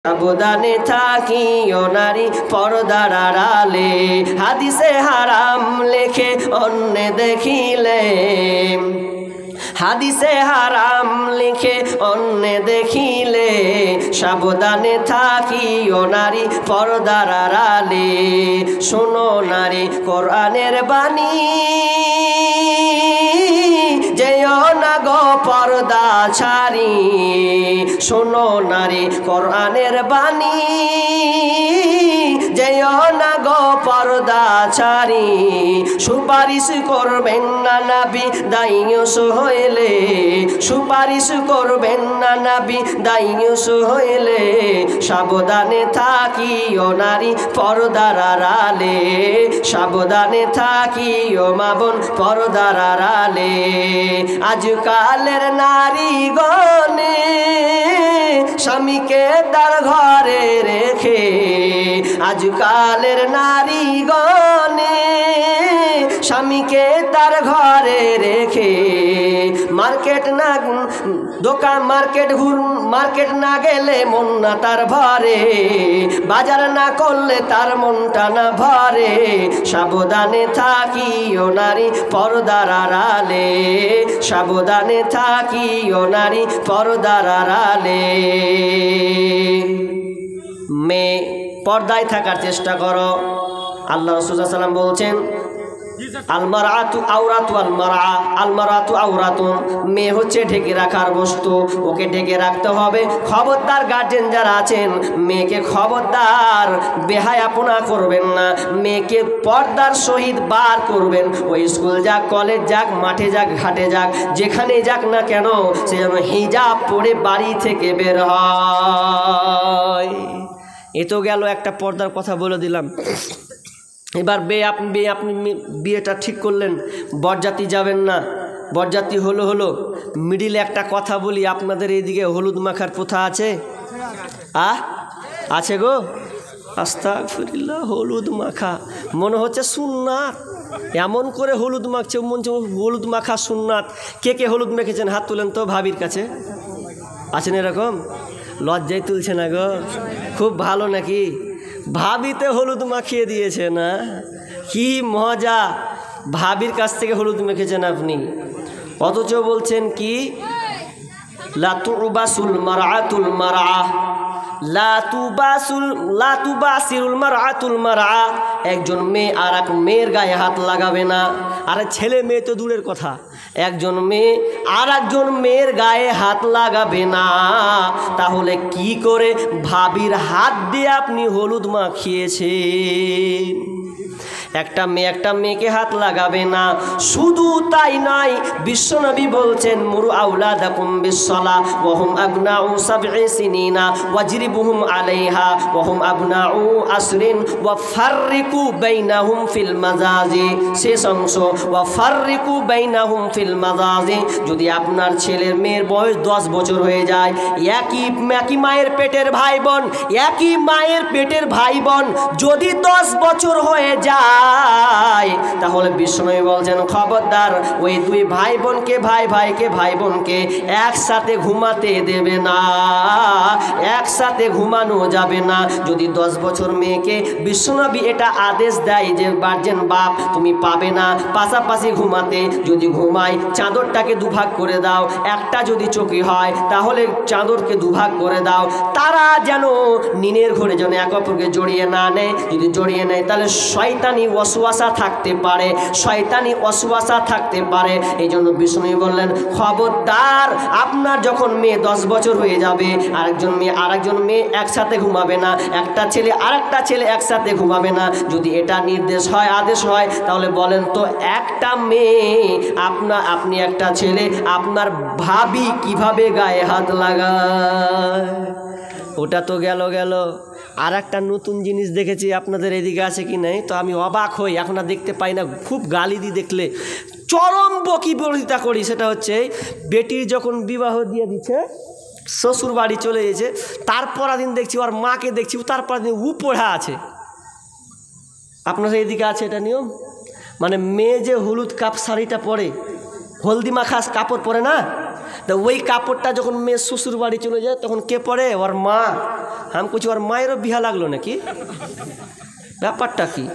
সাবধানে থাকিও নারী পর্দার আড়ালে, হাদিসে হারাম লেখে অন্য দেখিলে, হাদিসে হারাম লিখে অন্য দেখিলে, সাবধানে থাকিও নারী পর্দার আড়ালে। শোনো নারী কোরআনের বাণী, যেও না গো পর্দা ছাড়ি। শোনো নারী কোরআনের বাণী, যেও না গো পর্দা ছাড়ি। সুপারিশ করবেন না নবী দায়ুস হইলে, সুপারিশ করবেন না নবী দায়ুস হইলে, সাবধানে থাকিও নারী পর্দার আড়ালে, সাবধানে থাকিও মা বোন পর্দার আড়ালে। আজকালের নারীগণে স্বামীকে তার ঘরে রেখে, আজকালের নারীগণে স্বামীকে তার ঘরে রেখে, মার্কেট না দোকান মার্কেট না গেলে মন না তার ভরে, বাজার না করলে তার মনটা না ভরে। সাবধানে থাকিও নারী পর্দার আড়ালে, সাবধানে থাকিও নারী পর্দার আড়ালে। মেয়ে পর্দায় থাকার চেষ্টা করো। আল্লাহ রাসূল সাল্লাল্লাহু আলাইহি ওয়াসাল্লাম বলছেন, আলমারাতু আওরাতু আলমারাতু আওরাতুন, মেয়ে হচ্ছে ঢেকে রাখার বস্তু, ওকে ঢেকে রাখতে হবে। খবরদার গার্জেন যারা আছেন, মেয়েকে খবরদার বেহায়াপনা করবেন না, মেয়েকে পর্দার সহিত বার করবেন। ওই স্কুল যাক, কলেজ যাক, মাঠে যাক, ঘাটে যাক, যেখানে যাক না কেন, সে যেন হিজাব পরে বাড়ি থেকে বের হয়। এ তো গেল একটা পর্দার কথা বলে দিলাম। এবার আপনি বিয়েটা ঠিক করলেন, বরযাত্রী যাবেন না, বরযাত্রী হলো মিডিলে একটা কথা বলি, আপনাদের এইদিকে হলুদ মাখার প্রথা আছে? আছে গো? আস্তাগফিরুল্লাহ, হলুদ মাখা মনে হচ্ছে সুন্নাত, এমন করে হলুদ মাখছে, হলুদ মাখা সুন্নাত। কে কে হলুদ মেখেছেন হাত তুলেন তো ভাবির কাছে। আছেন এরকম? লজ্জায় তুলছে না গো? খুব ভালো নাকি? ভাবিতে হলুদ মাখিয়ে দিয়েছে না? কি মজা! ভাবির কাছ থেকে হলুদ মেখেছেন আপনি, অথচ বলছেন কি লা তুবাসুল মারআতুল মারআ, লা তুবাসিরুল মারআতুল মারআ। একজন মেয়ে আর এক মেয়ের গায়ে হাত লাগাবে না। আরে ছেলে মেয়ে তো দূরের কথা, একজন মেয়ে আর একজন মেয়ের গায়ে হাত লাগাবে না। তাহলে কি করে ভাবির হাত দিয়ে আপনি হলুদ মাখিয়েছেন? একটা মেয়েকে হাত লাগাবে না। শুধু তাই নয়, বিশ্বনবী বলছেন, মুরু আওলাদাকুম বিসসালাহ ওয়া হুম আবনাউ সাবঈ সিনিনা ওয়াজরিবুহুম আলাইহা ওয়া হুম আবনাউ আসরিন ওয়া ফাররিকু বাইনাহুম ফিল মাজাজি। শেষ অংশ, ওয়া ফাররিকু বাইনাহুম ফিল মাজাজি। যদি আপনার ছেলের মেয়ের বয়স 10 বছর হয়ে যায়, একই মায়ের পেটের ভাই বোন, একই মায়ের পেটের ভাই বোন যদি 10 বছর হয়ে যায়, তাহলে বিষ্ণু বলছেন, খবরদার ওই দুই ভাই বোনকে, ভাই বোনকে একসাথে ঘুমাতে দেবে না, একসাথে ঘুমানো যাবে না। যদি 10 বছর মেয়েকে বিশ্বনবী এটা আদেশ দেয় যে গার্জেন বাপ তুমি পাবে না পাশাপাশি ঘুমাতে, যদি ঘুমায় চাদরটাকে দুভাগ করে দাও, একটা যদি চোখে হয় তাহলে চাদরকে দুভাগ করে দাও। তারা যেন নিনের ঘরে যেন এক অপরকে জড়িয়ে না নেয়, যদি জড়িয়ে নেয় তাহলে শয়তানি ওয়াসওয়াসা থাকতে পারে, শয়তানি ওয়াসওয়াসা থাকতে পারে। এই জন্য বিষ্ণু বললেন, খবরদার আপনার যখন মেয়ে 10 বছর হয়ে যাবে, আরেকজন মেয়ে একসাথে ঘুমাবে না, একটা ছেলে আরেকটা ছেলে একসাথে ঘুমাবে না। যদি এটা নির্দেশ হয়, আদেশ হয়, তাহলে বলেন তো একটা মেয়ে আপনি একটা ছেলে, আপনার ভাবি কিভাবে গায়ে হাত লাগায়? ওটা তো গেল। আর একটা নতুন জিনিস দেখেছি, আপনাদের এদিকে আছে কি নাই তো আমি অবাক হই, এখন আর দেখতে পাই না, খুব গালি দিই দেখলে, চরম বকিবলিতা করি। সেটা হচ্ছে বেটির যখন বিবাহ দিয়ে দিচ্ছে, শ্বশুর বাড়ি চলে গেছে, তারপর দিন দেখছি ওর মাকে দেখছি তারপর দিন পড়া আছে। আপনাদের এদিকে আছে এটা নিয়ম? মানে মেয়ে যে হলুদ কাপ শাড়িটা পরে, হলদি মাখা কাপড় পরে না, তো ওই কাপড়টা যখন মেয়ে শ্বশুর বাড়ি চলে যায় তখন কে পরে? ওর মা। আমি বলছি ওর মায়েরও বিহা লাগলো নাকি? ব্যাপারটা কি?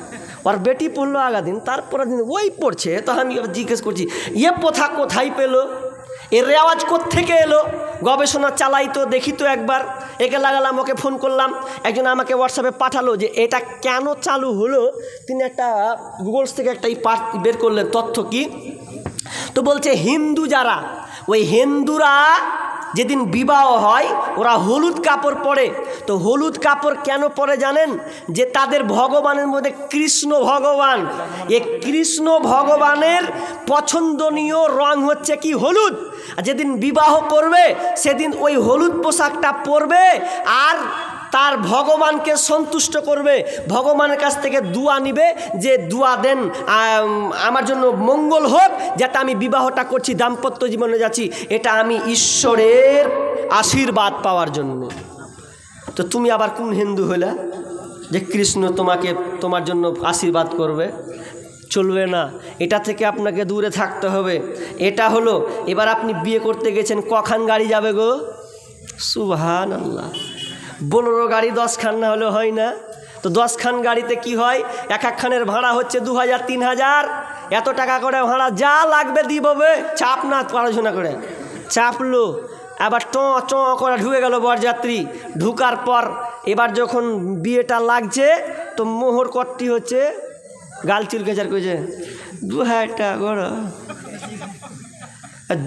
ওর বেটি পড়লো আগা দিন, তারপরে দিন ওই পড়ছে। তো আমি জিজ্ঞেস করছি এ প্রথা কোথায় পেলো, এর রেওয়াজ কোত্থেকে এলো? গবেষণা চালাই তো, দেখি তো একবার। একে লাগালাম, ওকে ফোন করলাম, একজন আমাকে হোয়াটসঅ্যাপে পাঠালো যে এটা কেন চালু হলো। তিনি একটা গুগলস থেকে একটা পার্ট বের করলেন, তথ্য কি তো বলছে হিন্দু যারা, ওই হিন্দুরা যেদিন বিবাহ হয় ওরা হলুদ কাপড় পরে। তো হলুদ কাপড় কেন পরে জানেন? যে তাদের ভগবানের মধ্যে কৃষ্ণ ভগবান, এই কৃষ্ণ ভগবানের পছন্দনীয় রং হচ্ছে কি? হলুদ। আর যেদিন বিবাহ করবে সেদিন ওই হলুদ পোশাকটা পরবে আর তার ভগবানকে সন্তুষ্ট করবে, ভগবানের কাছ থেকে দুয়া নিবে যে দুয়া দেন আমার জন্য মঙ্গল হোক, যাতে আমি বিবাহটা করছি, দাম্পত্য জীবনে যাচ্ছি, এটা আমি ঈশ্বরের আশীর্বাদ পাওয়ার জন্য। তো তুমি আবার কোন হিন্দু হলে যে কৃষ্ণ তোমার জন্য আশীর্বাদ করবে? চলবে না, এটা থেকে আপনাকে দূরে থাকতে হবে। এটা হলো, এবার আপনি বিয়ে করতে গেছেন, কখান গাড়ি যাবে গো? সুবহানাল্লাহ। বোলেরো গাড়ি 10 খান না হলে হয় না। তো 10 খান গাড়িতে কি হয়? এক খানের ভাড়া হচ্ছে 2000 3000, এত টাকা করে ভাড়া, যা লাগবে দিববে। চাপ না, পড়াশোনা করে চাপলো, আবার ট করে ঢুকে গেল বরযাত্রী। ঢুকার পর এবার যখন বিয়েটা লাগছে তো মোহর কটটি হচ্ছে, গাল চুলকেচার করেছে 2000 টাকা করো,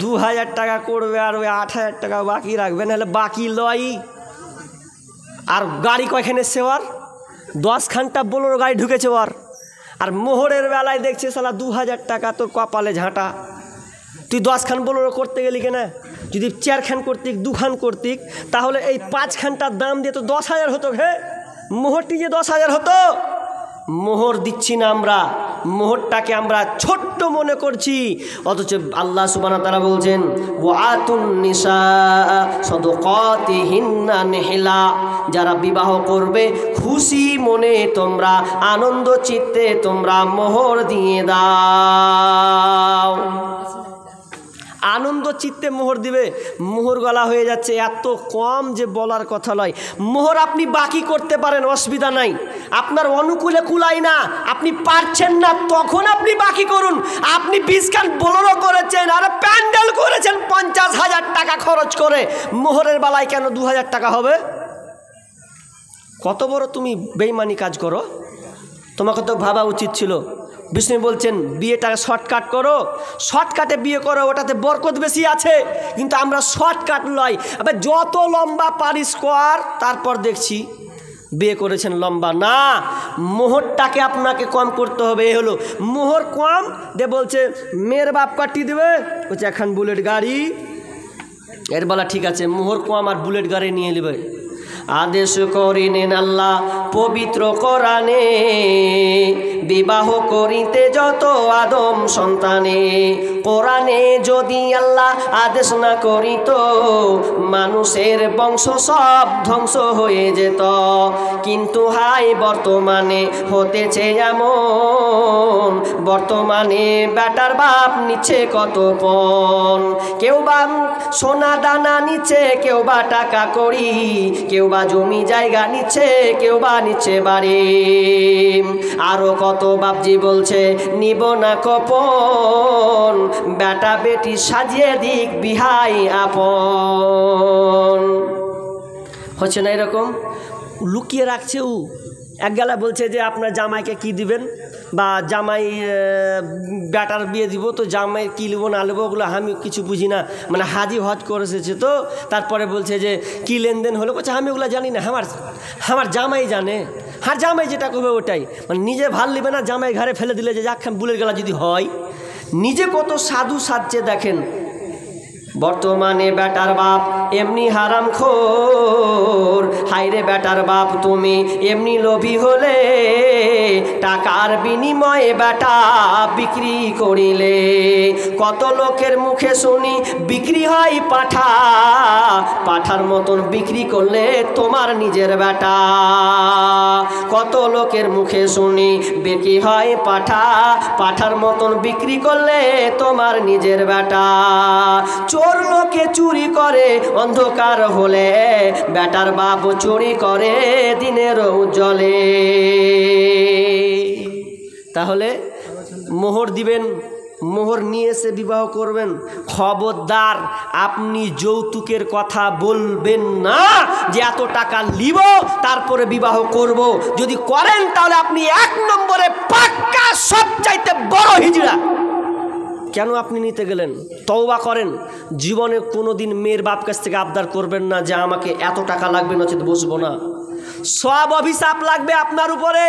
2000 টাকা করবে আর ওই 8000 টাকা বাকি রাখবে, নাহলে বাকি লয়। আর গাড়ি কয়খানে এসছে ওর? 10 খানটা বোলেরো গাড়ি ঢুকেছে ওর। আর মোহরের বেলায় দেখছে শালা 2000 টাকা তোর কপালে ঝাঁটা। তুই 10 খান বোলেরো করতে গেলি কেনা? যদি 4 খান করতিক, 2 খান করতিক, তাহলে এই 5 খানটার দাম দিয়ে তো 10,000 হতো। হে, মোহরটি যে 10,000 হতো। মোহর দিচ্ছি না আমরা, মোহরটাকে আমরা ছোট্ট মনে করছি। অথচ আল্লাহ সুবহানাহু ওয়া তাআলা বলছেন ওয়াতুন নিসা সাদাকাতিহিন্না নিহলা, যারা বিবাহ করবে খুশি মনে তোমরা, আনন্দ চিত্তে তোমরা মোহর দিয়ে দাও। আনন্দ চিত্তে মোহর দিবে। মোহর গলা হয়ে যাচ্ছে এত কম যে বলার কথা নয়। মোহর আপনি বাকি করতে পারেন, অসুবিধা নাই। আপনার অনুকূলে কুলায় না, আপনি পারছেন না, তখন আপনি বাকি করুন। আপনি 20 খান বোলেরো করেছেন আর প্যান্ডেল করেছেন 50,000 টাকা খরচ করে, মোহরের বেলায় কেন 2000 টাকা হবে? কত বড় তুমি বেঈমানি কাজ করো, তোমাকে তো ভাবা উচিত ছিল। বিষ্ণু বলছেন বিয়েটা শর্টকাট করো, শর্টকাটে বিয়ে করো, ওটাতে বরকত বেশি আছে। কিন্তু আমরা শর্টকাট লয়, আবার যত লম্বা পারিস কর, তারপর দেখছি বিয়ে করেছেন লম্বা না। মোহরটাকে আপনাকে কম করতে হবে। এ হলো মোহর কম দে, বলছে মেয়ের বাপ কাটি দেবে, বলছে এখন বুলেট গাড়ি। এর বলা ঠিক আছে, মোহর কম আর বুলেট গাড়ি নিয়ে নেবে। আদেশ করিলেন আল্লাহ পবিত্র কোরআনে, বিবাহ করিতে যত আদম সন্তানে। কোরআনে যদি আল্লাহ আদেশ না করিত, মানুষের বংশ সব ধ্বংস হয়ে যেত। কিন্তু হাই বর্তমানে হতেছে এমন, বর্তমানে বেটার বাপ নিচ্ছে কত পণ। কেউ বা সোনা দানা নিচ্ছে, কেউ বা টাকা করি, কেউ বা জমি জায়গা নিচ্ছে, কেউ বা নিচ্ছে বাড়ি। আরো কত বাপজি বলছে নিব না কপন, বেটা বেটি সাজিয়ে দিক বিহাই আপন। হচ্ছে না এরকম? লুকিয়ে রাখছে। ও এক গেলা বলছে যে আপনার জামাইকে কি দিবেন, বা জামাই বেটার বিয়ে দিব, তো জামাই কী নেবো না নেবো ওগুলো আমি কিছু বুঝি না। মানে হাজি হজ করে এসেছে, তো তারপরে বলছে যে কি লেনদেন হলো, বলছে আমি ওগুলো জানি না, আমার জামাই জানে। আর জামাই যেটা করবে ওটাই, মানে নিজে ভাল নেবে না, জামাই ঘরে ফেলে দিলে যে যাক বুলের গেলা যদি হয়। নিজে কত সাধু সাজছে দেখেন। বর্তমানে বেটার বাপ এমনি হারামখোর, হাইরে বেটার বাপ তুমি এমনি লোভী হলে, টাকার বিনিময়ে বেটা বিক্রি করিলে। কত লোকের মুখে শুনি বিক্রি হয় পাঠা, পাঠার মতন বিক্রি করলে তোমার নিজের বেটা। কত লোকের মুখে শুনি বিক্রি হয় পাঠা, পাঠার মতন বিক্রি করলে তোমার নিজের বেটা। চোর লোকে চুরি করে অন্ধকার হলে, বেটার বাপ চুরি করে দিনের উজ্জ্বলে। তাহলে মোহর দিবেন, মোহর নিয়ে এসে বিবাহ করবেন। খবরদার আপনি যৌতুকের কথা বলবেন না যে এত টাকা নিব তারপরে বিবাহ করব। যদি করেন তাহলে আপনি 1 নম্বরে পাক্কা সবচাইতে বড় হিজড়া। কেন আপনি নিতে গেলেন? তওবা করেন, জীবনে কোনো দিন মেয়ের বাপ কাছ থেকে আবদার করবেন না যে আমাকে এত টাকা লাগবে, নচেত বসবো না। সব অভিশাপ লাগবে আপনার উপরে।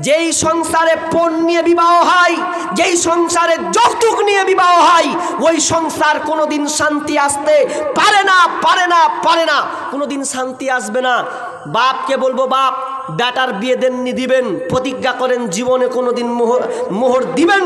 যেই সংসারে পণ নিয়ে বিবাহ হয়, যেই সংসারে যৌতুক নিয়ে বিবাহ হয়, ওই সংসার কোনোদিন শান্তি আসতে পারে না, পারে না, পারে না, কোনোদিন শান্তি আসবে না। বাপকে বলবো, বাপ বেটার বিয়ে দেননি, দিবেন, প্রতিজ্ঞা করেন জীবনে কোনোদিন মোহর দিবেন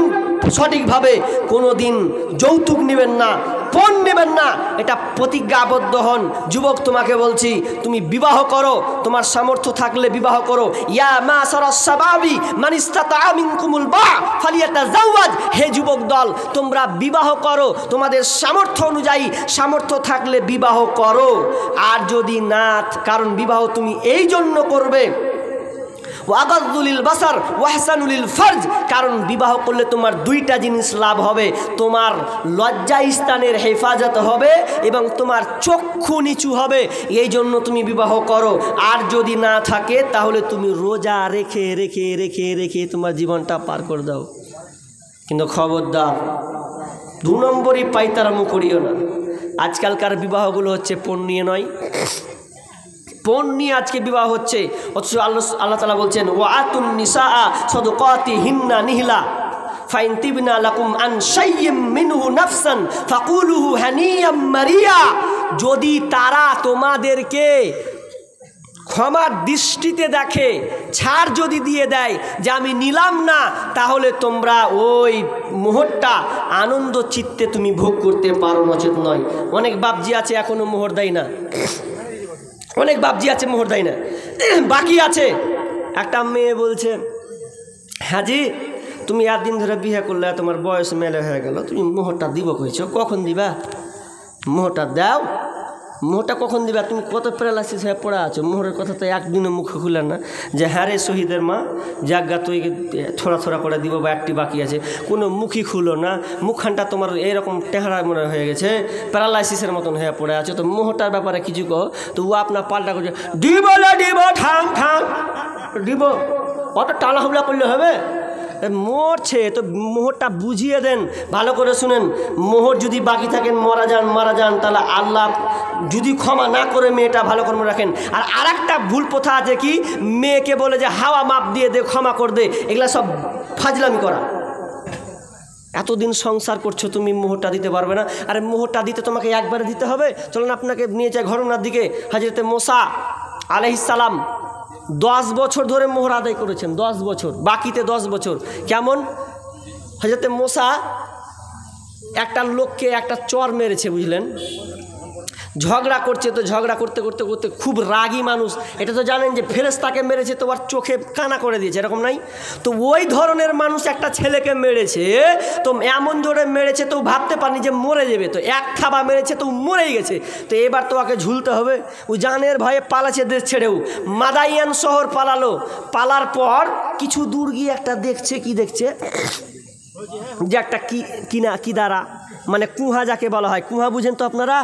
সঠিকভাবে, কোনোদিন যৌতুক নেবেন না, পণ নেবেন না, এটা প্রতিজ্ঞাবদ্ধ হন। যুবক তোমাকে বলছি, তুমি বিবাহ করো, তোমার সামর্থ্য থাকলে বিবাহ করো। ইয়া মাশারাস শাবাবি মান ইসতাতা মিনকুমুল বাআ ফালিয়াতাজাওয়াজ। হে যুবক দল, তোমরা বিবাহ করো তোমাদের সামর্থ্য অনুযায়ী, সামর্থ্য থাকলে বিবাহ করো। আর যদি না, কারণ বিবাহ তুমি এই জন্য করবে ওয়াগাযুলিল বাসার ওয়াহসানুলিল ফারজ, কারণ বিবাহ করলে তোমার 2টা জিনিস লাভ হবে। তোমার লজ্জা স্থানের হেফাজত হবে এবং তোমার চক্ষু নিচু হবে, এই জন্য তুমি বিবাহ করো। আর যদি না থাকে তাহলে তুমি রোজা রেখে রেখে রেখে রেখে তোমার জীবনটা পার করে দাও। কিন্তু খবরদার 2 নম্বরই পাইতারামো করিও না। আজকালকার বিবাহগুলো হচ্ছে পণ নিয়ে নয়, পণ নিয়ে আজকে বিবাহ হচ্ছে। অথচ আল্লাহ তাআলা বলছেন ওয়াতুন নিসাআ সাদাকাতিহিন্না নিহলা ফাইন তিবনা লাকুম আন শাইয়্যিম মিনহু নাফসান ফাকুলুহু হানিয়াম মারিয়া। যদি তারা তোমাদেরকে ক্ষমার দৃষ্টিতে দেখে, ছাড় যদি দিয়ে দেয় যে আমি নিলাম না, তাহলে তোমরা ওই মোহরটা আনন্দ চিত্তে তুমি ভোগ করতে পারো, নচেত নয়। অনেক বাপজি আছে এখনো মোহর দেয় না, অনেক বাপজি আছে মোহর দেয় না, বাকি আছে। একটা মেয়ে বলছে, হাজি তুমি 1 দিন ধরে বিয়ে করলে, তোমার বয়স মেলে হয়ে গেল, তুমি মোহরটা দিব কইছো, কখন দিবা? মোহরটা দাও, মোহরটা কখন দিবা? তুমি কত প্যারালাইসিস হয়ে পড়া আছো, মোহরের কথা তো একদিনও মুখ খুলে না যে হ্যাঁ রে শহীদের মা জাগা তুই থোড়া থোড়া করে দিব বা একটি বাকি আছে, কোনো মুখই খুলো না, মুখখানটা তোমার এইরকম টেহারা মনে হয়ে গেছে, প্যারালাইসিসের মতন হয়ে পড়ে আছো, তো মোহরটার ব্যাপারে কিছু কো। তো ও আপনার পাল্টা করছে, দিব না দিব, ঠাং ঠাং দিব, অত টালা হামলা করলে হবে? মরছে তো মোহরটা বুঝিয়ে দেন, ভালো করে শুনেন। মোহর যদি বাকি থাকেন, মারা যান, তাহলে আল্লাহ যদি ক্ষমা না করে মেয়েটা ভালো করে রাখেন। আর আরেকটা ভুল প্রথা আছে কি, মেয়েকে বলে যে হাওয়া মাপ দিয়ে দে, ক্ষমা করে দে, এগুলা সব ফাজলামি করা। এতদিন সংসার করছো, তুমি মোহরটা দিতে পারবে না? আরে মোহরটা দিতে তোমাকে একবারে দিতে হবে? চলুন আপনাকে নিয়ে যায় ঘটনার দিকে। হযরতে মুসা আলাইহিস সালাম 10 বছর ধরে মোহর আদায় করেছেন, 10 বছর, বাকিতে 10 বছর। কেমন? হযরতে মুসা একটা লোককে একটা চর মেরেছে, বুঝলেন? ঝগড়া করছে, তো ঝগড়া করতে করতে করতে খুব রাগী মানুষ, এটা তো জানেন যে ফেরেশতাকে মেরেছে তো আর চোখে কানা করে দিয়েছে, এরকম নাই? তো ওই ধরনের মানুষ একটা ছেলেকে মেরেছে, তো এমন জোরে মেরেছে তো ভাবতে পারেনি যে মরে যাবে, তো এক থাবা মেরেছে তো মরেই গেছে। তো এবার তো ওকে ঝুলতে হবে। ও জানের ভয়ে পালাচ্ছে দেশ ছেড়েও, মাদাইয়ান শহর পালালো। পালার পর কিছু দূর গিয়ে একটা দেখছে, কি দেখছে যে একটা কি দ্বারা, মানে কুহা যাকে বলা হয়, কুহা বুঝেন তো আপনারা?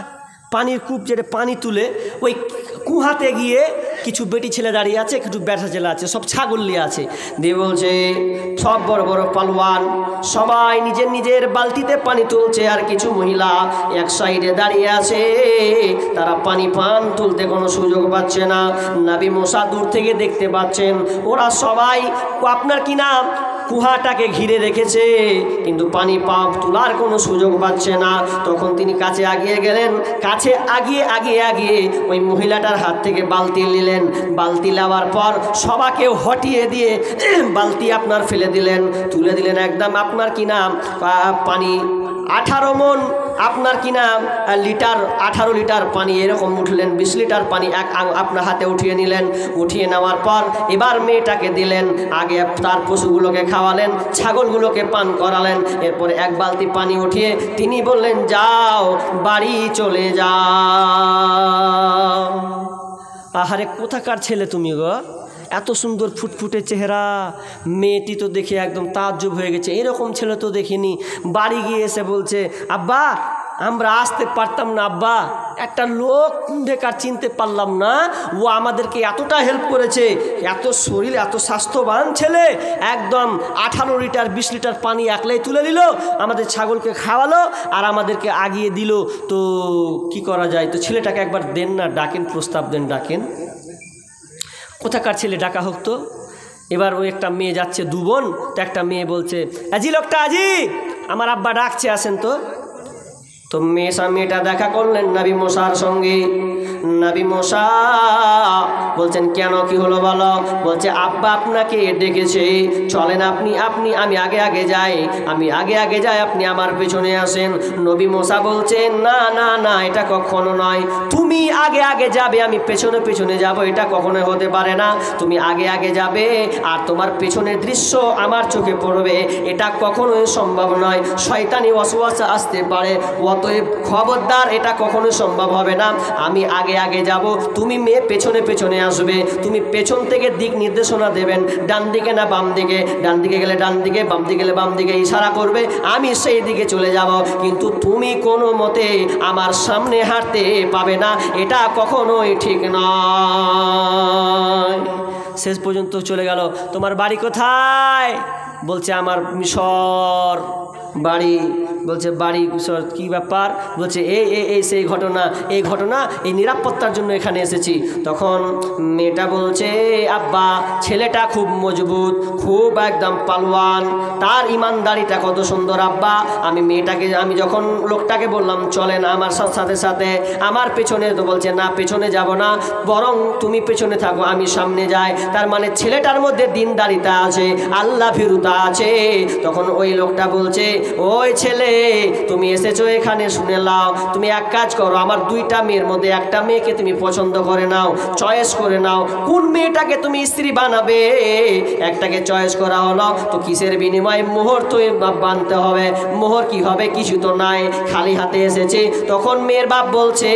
পানির কূপ, যেটা পানি তুলে, ওই কুহাতে গিয়ে কিছু বেটি ছেলে দাঁড়িয়ে আছে, কিছু ব্যাটা ছেলে আছে, সব ছাগল নিয়ে আছে। দিয়ে বলছে সব বড় বড় পালোয়ান সবাই নিজের নিজের বালতিতে পানি তুলছে, আর কিছু মহিলা এক সাইডে দাঁড়িয়ে আছে, তারা পানি পান তুলতে কোনো সুযোগ পাচ্ছে না। নবী মুসা দূর থেকে দেখতে পাচ্ছেন ওরা সবাই আপনার কি নাম কুহাটাকে ঘিরে রেখেছে, কিন্তু পানি পাম্প তোলার কোনো সুযোগ পাচ্ছে না। তখন তিনি কাছে আগিয়ে গেলেন, কাছে আগিয়ে ওই মহিলাটার হাত থেকে বালতি নিলেন। বালতি নেওয়ার পর সবাকে হটিয়ে দিয়ে বালতি আপনার ফেলে দিলেন, তুলে দিলেন একদম আপনার কি নাম পানি 18 মণ আপনার কিনা লিটার 18 লিটার পানি এরকম উঠলেন, 20 লিটার পানি আপনার হাতে উঠিয়ে নিলেন। উঠিয়ে নেওয়ার পর এবার মেয়েটাকে দিলেন, আগে তার পশুগুলোকে খাওয়ালেন, ছাগলগুলোকে পান করালেন। এরপরে 1 বালতি পানি উঠিয়ে তিনি বললেন, যাও বাড়ি চলে যাও। আহারে কোথাকার ছেলে তুমি গো, এত সুন্দর ফুটফুটে চেহারা, মেয়েটি তো দেখে একদম তাজ্জব হয়ে গেছে, এরকম ছেলে তো দেখিনি। বাড়ি গিয়ে এসে বলছে, আব্বা আমরা আসতে পারতাম না আব্বা, একটা লোক বেকার চিনতে পারলাম না, ও আমাদেরকে এতটা হেল্প করেছে, এত শরীর এত স্বাস্থ্যবান ছেলে, একদম 18 লিটার 20 লিটার পানি একলাই তুলে দিল, আমাদের ছাগলকে খাওয়ালো আর আমাদেরকে আগিয়ে দিল। তো কি করা যায়, তো ছেলেটাকে একবার দেন না, ডাকেন, প্রস্তাব দেন, ডাকেন। কোথাকার ছেলে, ডাকা হোক তো। এবার ওই একটা মেয়ে যাচ্ছে, 2 বোন, তো একটা মেয়ে বলছে, আজি লোকটা আজি, আমার আব্বা ডাকছে, আসেন তো। তো মেয়েটা দেখা করলেন নবী মুসার সঙ্গে। নবী মুসা বলছেন, কেন কি হলো বলো? বলছে, আব্বা আপনাকে ডেকেছে, চলেন আমি আগে আগে যাই, আপনি আমার পেছনে আসেন। নবী মুসা বলছেন, না না না, এটা কখনো নয়, তুমি আগে আগে যাবে, আমি পেছনে পেছনে যাব, এটা কখনো হতে পারে না। তুমি আগে আগে যাবে আর তোমার পেছনের দৃশ্য আমার চোখে পড়বে, এটা কখনোই সম্ভব নয়, শয়তানি ওয়াসওয়াসা আসতে পারে, অতএব খবরদার, এটা কখনোই সম্ভব হবে না। আমি আগে আগে যাব, তুমি মেয়ে পেছনে পেছনে আসবে। তুমি পেছন থেকে দিক নির্দেশনা দেবেন, ডান দিকে না বাম দিকে, ডান দিকে গেলে ডান দিকে, বাম দিকে গেলে বাম দিকে ইশারা করবে, আমি সেই দিকে চলে যাব, কিন্তু তুমি কোনো মতে আমার সামনে হাঁটতে পাবে না, এটা কখনোই ঠিক নয়। শেষ পর্যন্ত চলে গেল। তোমার বাড়ি কোথায়? বলছে, আমার মিশর বাড়ি। বলছে, বাড়ি মিশর, কী ব্যাপার? বলছে, এই সেই ঘটনা, এই নিরাপত্তার জন্য এখানে এসেছি। তখন মেয়েটা বলছে, আব্বা ছেলেটা খুব মজবুত, খুব একদম পালোয়ান, তার ইমানদারিটা কত সুন্দর আব্বা। আমি যখন লোকটাকে বললাম চলেন আমার সাথে সাথে আমার পেছনে, তো বলছে, না পেছনে যাব না, বরং তুমি পেছনে থাকো, আমি সামনে যাই। তার মানে ছেলেটার মধ্যে দিনদারিতা আছে, আল্লাহ ভীরুতা আছে। তখন ওই লোকটা বলছে, ওই ছেলে তুমি এসেছো এখানে, শুনে নাও, তুমি এক কাজ করো, আমার 2টা মেয়ের মধ্যে একটা মেয়েকে তুমি পছন্দ করে নাও, চয়েস করে নাও, কোন মেয়েটাকে তুমি স্ত্রী বানাবে। একটাকে চয়েস করা হলো, তো কিসের বিনিময়ে? মোহর তো বানতে হবে। মোহর কি হবে? কিছু তো নাই, খালি হাতে এসেছে। তখন মেয়ের বাপ বলছে,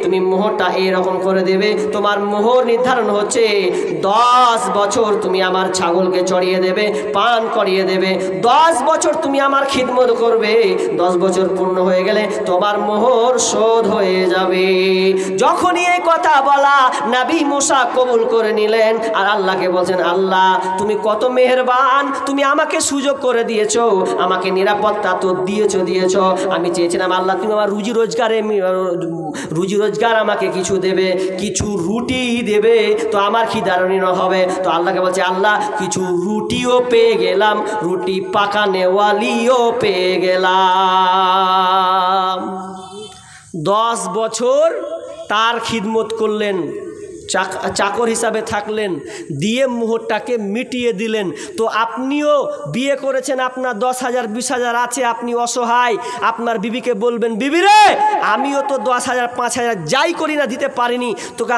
তুমি মোহরটা এরকম করে দেবে, তোমার মোহর নির্ধারণ হচ্ছে 10 বছর তুমি আমার ছাগলকে চড়িয়ে দেবে, পান করিয়ে দেবে, 10 বছর তুমি আমার খিদমত করবে, 10 বছর পূর্ণ হয়ে গেলে তোমার মোহর শোধ হয়ে যাবে। যখনই এই কথা বলা, নবী মুসা কবুল করে নিলেন আর আল্লাহকে বলছেন, আল্লাহ তুমি কত মেহেরবান, তুমি আমাকে সুযোগ করে দিয়েছো, আমাকে নিরাপত্তা তো দিয়েছো। আমি চেয়েছিলাম আল্লাহ তুমি আমার রুজি রোজগার আমাকে কিছু দেবে, কিছু রুটি দেবে, তো আমার খিদারণীয় হবে। তো আল্লাহকে বলছে, আল্লাহ কিছু রুটিও পেয়ে গেলাম, রুটি পাকানেওয়ালিও পেয়ে গেলাম। 10 বছর তার খিদমত করলেন, চাকর হিসাবে থাকলেন, দিয়ে মোহরটাকে মিটিয়ে দিলেন। তো আপনিও বিয়ে করেছেন, আপনার 10,000 20,000 আছে, আপনি অসহায়, আপনার বিবিকে বলবেন, বিবি রে আমিও তো 10,000 5,000 যাই করি না দিতে পারিনি, তোকে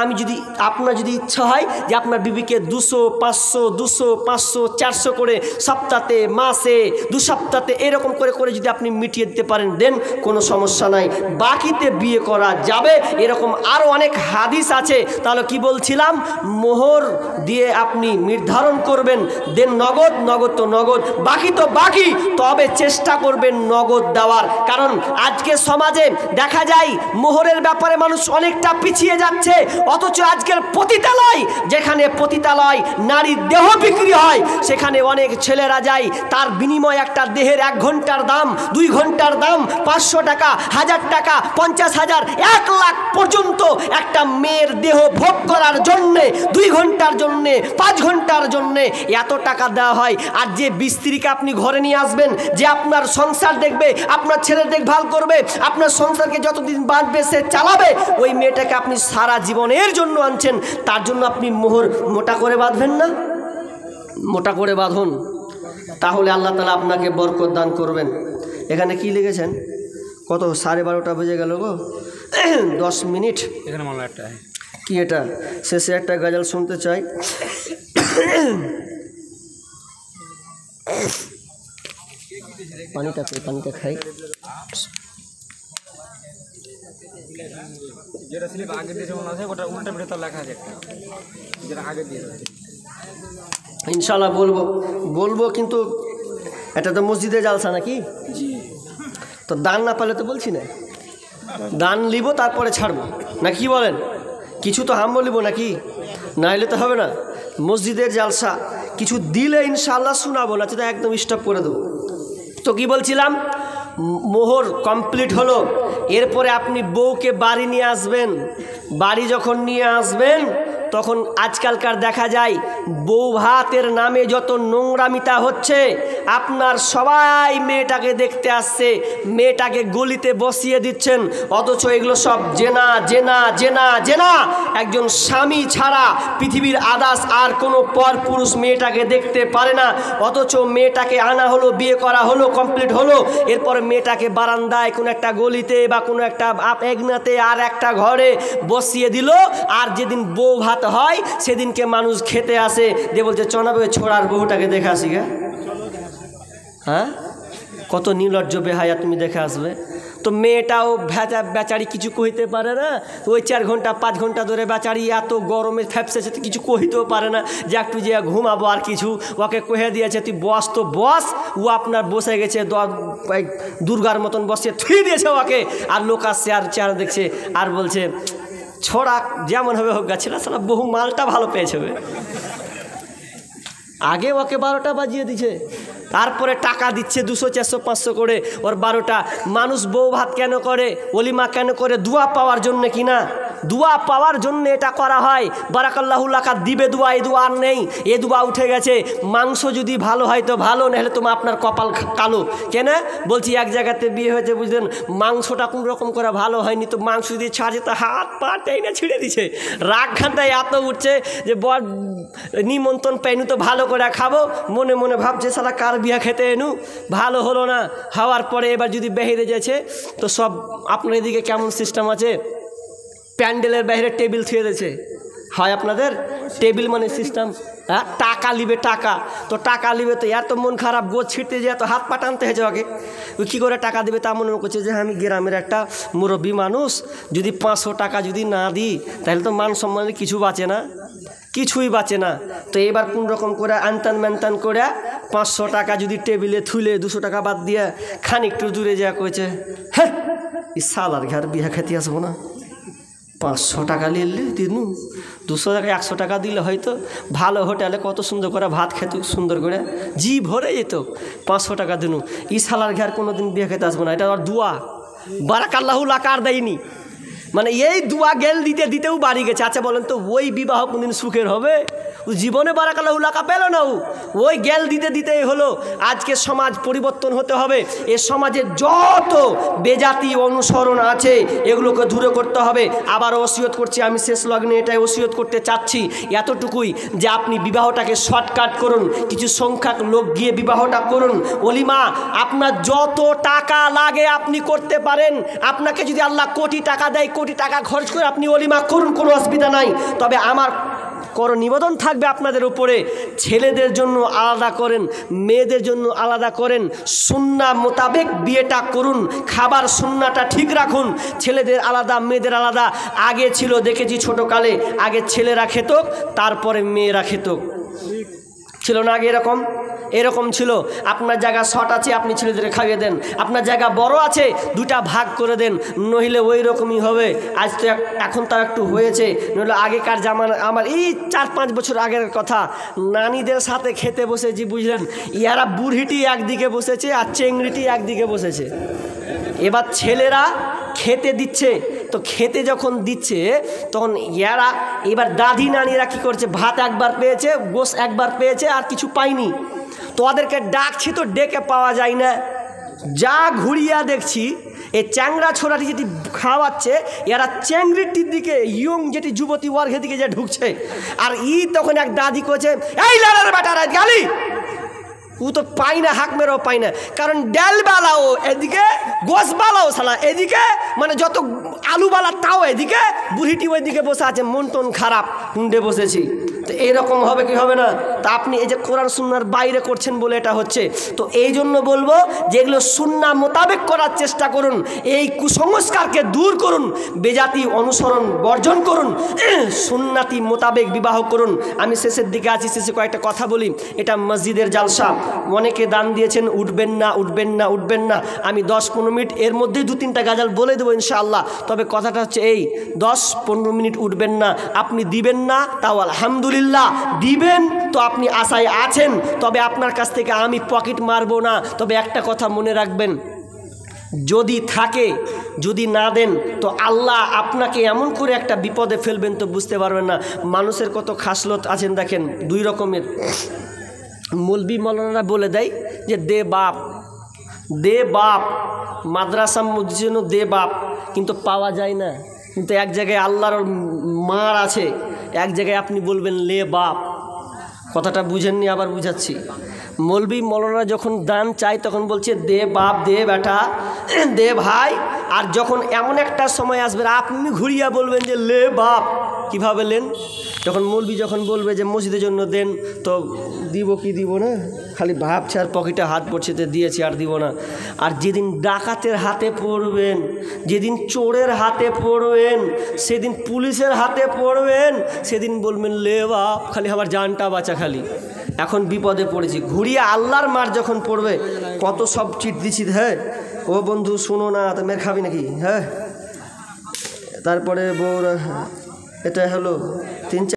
আপনার যদি ইচ্ছা হয় যে আপনার বিবিকে 200 500 200 500 400 করে সপ্তাহে, মাসে, 2 সপ্তাহে এরকম করে যদি আপনি মিটিয়ে দিতে পারেন, দেন কোনো সমস্যা নাই, বাকিতে বিয়ে করা যাবে। এরকম আরও অনেক হাদিস আছে। তাহলে কি বলছিলাম, মোহর দিয়ে আপনি নির্ধারণ করবেন, দেন নগদ তো নগদ, বাকি তো বাকি, তবে চেষ্টা করবেন নগদ দেওয়ার। কারণ আজকে সমাজে দেখা যায় মোহরের ব্যাপারে মানুষ অনেকটা পিছিয়ে যাচ্ছে, অথচ আজকের পতিতালয়, যেখানে পতিতালয় নারীর দেহ বিক্রি হয়, সেখানে অনেক ছেলেরা যায়, তার বিনিময়ে একটা দেহের 1 ঘন্টার দাম, 2 ঘন্টার দাম 500 টাকা, 1000 টাকা, 50,000, 1 লাখ পর্যন্ত একটা মেয়ের দেহ ভোগ করার জন্যে, 2 ঘন্টার জন্যে, 5 ঘন্টার জন্যে এত টাকা দেওয়া হয়। আর যে স্ত্রীকে আপনি ঘরে নিয়ে আসবেন, যে আপনার সংসার দেখবে, আপনার ছেলের দেখভাল করবে, আপনার সংসারকে যতদিন বাঁচবে সে চালাবে, ওই মেয়েটাকে আপনি সারা জীবনের জন্য আনছেন, তার জন্য আপনি মোহর মোটা করে বাঁধবেন না? মোটা করে বাঁধুন, তাহলে আল্লাহ তাআলা আপনাকে বরকত দান করবেন। এখানে কি লিখেছেন? কত 12:30 বেজে গেল গো 10 মিনিট এখানে মামলা একটা কি এটা শেষে একটা গজল শুনতে চাই পানিটা খাই যেটা স্লিপ আগে দিয়ে যেমন আছে ওটা উল্টা ভিতরে লেখা আছে একটা যেটা আগে দিয়ে ইনশাআল্লাহ বলবো কিন্তু এটা তো মসজিদে জালসা নাকি তো দান না পেলে তো বলছি না দান লিব তারপরে ছাড়বো না কি বলেন কিছু তো হাম বলিব নাকি না হলে তো হবে না মসজিদের জালসা কিছু দিলে ইনশাআল্লাহ শোনাবো না তো একদম স্টপ করে দেবো তো কি বলছিলাম মোহর কমপ্লিট হলো এরপরে আপনি বউকে বাড়ি নিয়ে আসবেন বাড়ি যখন নিয়ে আসবেন তখন আজকালকার দেখা যায় বউ ভাতের নামে যত নোংরামিতা হচ্ছে আপনার সবাই মেয়েটাকে দেখতে আসছে মেয়েটাকে গলিতে বসিয়ে দিচ্ছেন অথচ এগুলো সব জেনা জেনা জেনা জেনা একজন স্বামী ছাড়া পৃথিবীর আদার্স আর কোনো পরপুরুষ মেয়েটাকে দেখতে পারে না অথচ মেয়েটাকে আনা হলো বিয়ে করা হলো কমপ্লিট হলো এরপর মেয়েটাকে বারান্দায় কোনো একটা গলিতে বা কোনো একটা এগনাতে আর একটা ঘরে বসিয়ে দিল আর যেদিন বউ ভাত হয় সেদিনকে মানুষ খেতে আসে দিয়ে বলছে চনাবে ছোড়ার বহুটাকে দেখে আসি গে হ্যাঁ কত নির্লজ্জ বেহায়া তুমি দেখে আসবে তো মেয়েটাও বেচারি কিছু কইতে পারে না ওই 4 ঘন্টা 5 ঘন্টা ধরে বেচারি এত গরমে ফ্যাপসেছে তো কিছু কইতেও পারে না যে একটু যে ঘুমাবো আর কিছু ওকে কহে দিয়েছে তুই বস তো বস ও আপনার বসে গেছে দুর্গার মতন বসে থুই দিয়েছে ওকে আর লোক আসছে আর চেহারা দেখছে আর বলছে ছোড়া যেমন হবে হোক গা ছেলে সালা বহু মালটা ভালো পেয়েছে আগে ওকে 12টা বাজিয়ে দিছে তারপরে টাকা দিচ্ছে 200 400 500 করে ওর 12টা মানুষ বউ ভাত কেন করে ওলিমা কেন করে দোয়া পাওয়ার জন্য কিনা দোয়া পাওয়ার জন্য এটা করা হয় বারাকাল্লাহু লাকা দিবে দোয়া এই দোয়া আর নেই এ দোয়া উঠে গেছে মাংস যদি ভালো হয় তো ভালো নাহলে তোমার আপনার কপাল কালো কেন বলছি এক জায়গাতে বিয়ে হয়েছে বুঝলেন মাংসটা কোন রকম করে ভালো হয়নি তো মাংস দিয়ে ছাড়ছে তো হাত পা টেনে ছিঁড়ে দিছে রাগ ঘান্টায় এত উঠছে যে বর নিমন্ত্রণ পেনু তো ভালো করে খাবো মনে মনে ভাবছে শালা কার বিয়া খেতে এনু ভালো হলো না হওয়ার পরে এবার যদি বেহিরে যাচ্ছে তো সব আপনার এদিকে কেমন সিস্টেম আছে প্যান্ডেলের বাইরে টেবিল থুয়ে দিয়েছে হয় আপনাদের টেবিল মানে সিস্টেম হ্যাঁ টাকা লিবে টাকা তো টাকা লিবে তো এত মন খারাপ গোছ ছিটতে যে এত হাত পা টানতে হয়েছে ওকে ওই কী করে টাকা দেবে তা মনে করছে যে আমি গ্রামের একটা মুরব্বী মানুষ যদি 500 টাকা যদি না দিই তাহলে তো মান সম্মানে কিছু বাঁচে না কিছুই বাঁচে না তো এবার কোন রকম করে আনতান ম্যানতান করে 500 টাকা যদি টেবিলে থুলে 200 টাকা বাদ দিয়ে খানিকটু দূরে যা কইছে হ্যাঁ ই সালার ঘর বিয়া খেতে আসবো না 500 টাকা নিয়ে দিনু 200 টাকা 100 টাকা দিলে হয়তো ভালো হোটেলে কত সুন্দর করে ভাত খেত সুন্দর করে জি ভরে যেত 500 টাকা দিনু ই সালার ঘর কোনোদিন বিয়ে খেতে আসবো না এটা আর দোয়া বারাকাল্লাহু লাকা আর দেয়নি মানে এই দোয়া গেল দিতেও বাড়ি গেছে আচ্ছা বলেন তো ওই বিবাহ কোনদিন সুখের হবে জীবনে বারাকাল্লাহু লাকা পেল না ওই গেল দিতেই হলো আজকে সমাজ পরিবর্তন হতে হবে এ সমাজে যত বেজাতি অনুসরণ আছে এগুলোকে দূরে করতে হবে আবার ওসিয়ত করছি আমি শেষ লগ্নে এটাই ওসিয়ত করতে চাচ্ছি এতটুকুই যে আপনি বিবাহটাকে শর্টকাট করুন কিছু সংখ্যক লোক গিয়ে বিবাহটা করুন ওলিমা আপনার যত টাকা লাগে আপনি করতে পারেন আপনাকে যদি আল্লাহ কোটি টাকা দেয় কোটি টাকা খরচ করে আপনি ওলিমা করুন কোনো অসুবিধা নাই তবে আমার করো নিবেদন থাকবে আপনাদের উপরে ছেলেদের জন্য আলাদা করেন মেয়েদের জন্য আলাদা করেন সুন্নাহ মোতাবেক বিয়েটা করুন খাবার সুন্নাহটা ঠিক রাখুন ছেলেদের আলাদা মেয়েদের আলাদা আগে ছিল দেখেছি ছোটকালে আগে ছেলেরা খেত তারপরে মেয়েরা খেত ছিল না আগে এরকম ছিল আপনার জায়গা শর্ট আছে আপনি ছেলেদের খাইয়ে দেন আপনার জায়গা বড় আছে দুটা ভাগ করে দেন নইলে ওই রকমই হবে আজ তো এখন তার একটু হয়েছে নইলে আগেকার জামানা আমার এই 4-5 বছর আগের কথা নানিদের সাথে খেতে বসেছি বুঝলেন ইয়ারা বুড়িটি একদিকে বসেছে আর চেংড়িটি একদিকে বসেছে এবার ছেলেরা খেতে দিচ্ছে তো খেতে যখন দিচ্ছে তখন ইয়ারা এবার দাদি নানিরা কি করছে ভাত একবার পেয়েছে গোশ একবার পেয়েছে আর কিছু পায়নি তো ওদেরকে ডাকছি তো ডেকে পাওয়া যায় না যা ঘুরিয়া দেখছি এই চ্যাংড়া ছোড়াটি যেটি খাওয়াচ্ছে এরা চ্যাংড়িটির দিকে ইয়ং যেটি যুবতী ওয়ার্গের দিকে যে ঢুকছে আর তখন এক দাদি করছে এই লালার বেটার গালি ও তো পাই না, হাঁক মেরেও পাই না। কারণ ডালবালাও এদিকে, গোসবালাও সালা এদিকে, মানে যত আলুবালা তাও এদিকে, বুড়িটি ওইদিকে বসে আছে, মন টন খারাপ, কুণ্ডে বসেছি। তো এইরকম হবে কি হবে না? তা আপনি এই যে কোরআন সুন্নাহর বাইরে করছেন বলে এটা হচ্ছে। তো এই জন্য বলবো যে এগুলো সুন্নাহ মোতাবেক করার চেষ্টা করুন, এই কুসংস্কারকে দূর করুন, বেজাতি অনুসরণ বর্জন করুন, সুন্নাতি মোতাবেক বিবাহ করুন। আমি শেষের দিকে আছি, শেষে কয়েকটা কথা বলি। এটা মসজিদের জালসা, অনেকে দান দিয়েছেন, উঠবেন না উঠবেন না উঠবেন না। আমি 10-15 মিনিট এর মধ্যেই 2-3টা গাজাল বলে দেবো ইনশাআল্লাহ। তবে কথাটা হচ্ছে এই, 10-15 মিনিট উঠবেন না। আপনি দিবেন না তাও আলহামদুলিল্লাহ, দিবেন তো আপনি আশায় আছেন, তবে আপনার কাছ থেকে আমি পকেট মারবো না। তবে একটা কথা মনে রাখবেন, যদি থাকে, যদি না দেন তো আল্লাহ আপনাকে এমন করে একটা বিপদে ফেলবেন তো বুঝতে পারবেন না। মানুষের কত খাসলত আছেন দেখেন, 2 রকমের। মৌলবি মৌলানারা বলে দেয় যে দে বাপ, দে বাপ, মাদ্রাসা মসজিদ দে বাপ, কিন্তু পাওয়া যায় না। কিন্তু এক জায়গায় আল্লাহর মার আছে, এক জায়গায় আপনি বলবেন লে বাপ। কথাটা বুঝেননি, আবার বুঝাচ্ছি। মৌলবি মৌলানা যখন দান চায় তখন বলছে দে বাপ, দে বেটা, দে ভাই। আর যখন এমন একটা সময় আসবে আপনি ঘুরিয়া বলবেন যে লে বাপ, কীভাবে লেন? যখন মৌলবি যখন বলবে যে মসজিদের জন্য দেন, তো দিব কি দিব না, খালি ভাবছে আর পকেটে হাত পড়ছে তো দিয়েছি আর দিব না। আর যেদিন ডাকাতের হাতে পড়বেন, যেদিন চোরের হাতে পড়বেন, সেদিন পুলিশের হাতে পড়বেন, সেদিন বলবেন লে বাপ, খালি আমার জানটা বাঁচা, খালি এখন বিপদে পড়েছি। ঘুরিয়ে আল্লাহর মার যখন পড়বে, কত সব চিট দিচ্ছি। হ্যাঁ ও বন্ধু শুনো না, তো মের খাবি নাকি? হ্যাঁ, তারপরে বউরা, এটা হলো 3-4